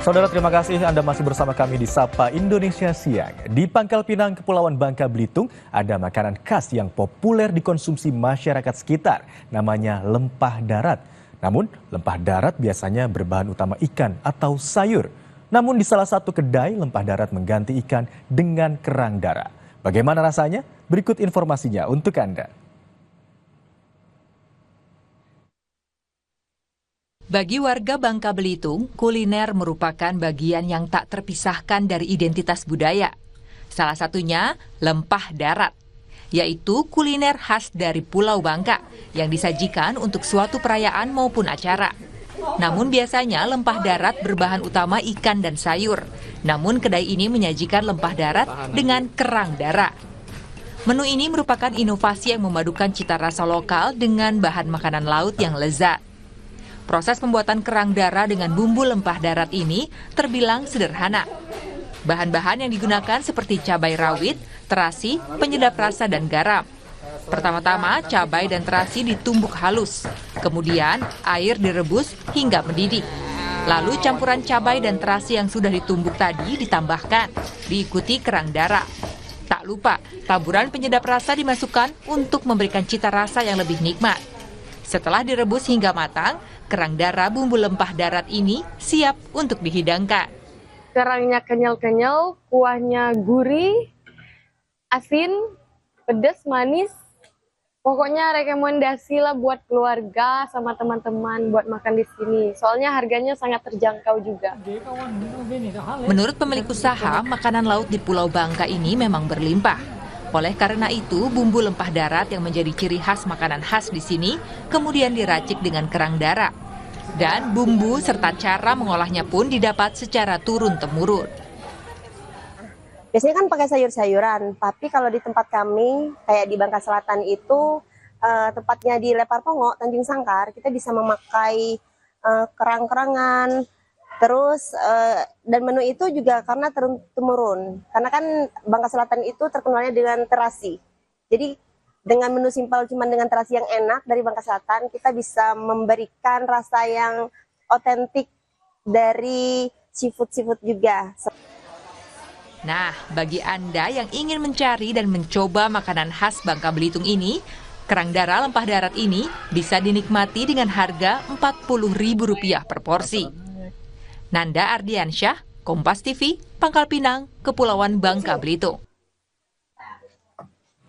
Saudara, terima kasih Anda masih bersama kami di Sapa Indonesia Siang. Di Pangkal Pinang, Kepulauan Bangka Belitung, ada makanan khas yang populer dikonsumsi masyarakat sekitar, namanya lempah darat. Namun, lempah darat biasanya berbahan utama ikan atau sayur. Namun di salah satu kedai, lempah darat mengganti ikan dengan kerang darah. Bagaimana rasanya? Berikut informasinya untuk Anda. Bagi warga Bangka Belitung, kuliner merupakan bagian yang tak terpisahkan dari identitas budaya. Salah satunya lempah darat, yaitu kuliner khas dari Pulau Bangka yang disajikan untuk suatu perayaan maupun acara. Namun biasanya lempah darat berbahan utama ikan dan sayur. Namun kedai ini menyajikan lempah darat dengan kerang darah. Menu ini merupakan inovasi yang memadukan cita rasa lokal dengan bahan makanan laut yang lezat. Proses pembuatan kerang darah dengan bumbu lempah darat ini terbilang sederhana. Bahan-bahan yang digunakan seperti cabai rawit, terasi, penyedap rasa, dan garam. Pertama-tama, cabai dan terasi ditumbuk halus. Kemudian, air direbus hingga mendidih. Lalu campuran cabai dan terasi yang sudah ditumbuk tadi ditambahkan, diikuti kerang darah. Tak lupa, taburan penyedap rasa dimasukkan untuk memberikan cita rasa yang lebih nikmat. Setelah direbus hingga matang, kerang darah bumbu lempah darat ini siap untuk dihidangkan. Kerangnya kenyal-kenyal, kuahnya gurih, asin, pedas, manis. Pokoknya rekomendasi lah buat keluarga sama teman-teman buat makan di sini. Soalnya harganya sangat terjangkau juga. Menurut pemilik usaha, makanan laut di Pulau Bangka ini memang berlimpah. Oleh karena itu, bumbu lempah darat yang menjadi ciri khas makanan khas di sini kemudian diracik dengan kerang darah. Dan bumbu serta cara mengolahnya pun didapat secara turun-temurun. Biasanya kan pakai sayur-sayuran, tapi kalau di tempat kami, kayak di Bangka Selatan itu, tepatnya di Lepar Pongo, Tanjung Sangkar, kita bisa memakai kerang-kerangan, terus dan menu itu juga karena turun-temurun. Karena kan Bangka Selatan itu terkenalnya dengan terasi. Jadi dengan menu simpel cuma dengan terasi yang enak dari Bangka Selatan, kita bisa memberikan rasa yang otentik dari seafood-seafood juga. Nah, bagi Anda yang ingin mencari dan mencoba makanan khas Bangka Belitung ini, kerang darah lempah darat ini bisa dinikmati dengan harga Rp40.000 per porsi. Nanda Ardiansyah, Kompas TV, Pangkal Pinang, Kepulauan Bangka Belitung.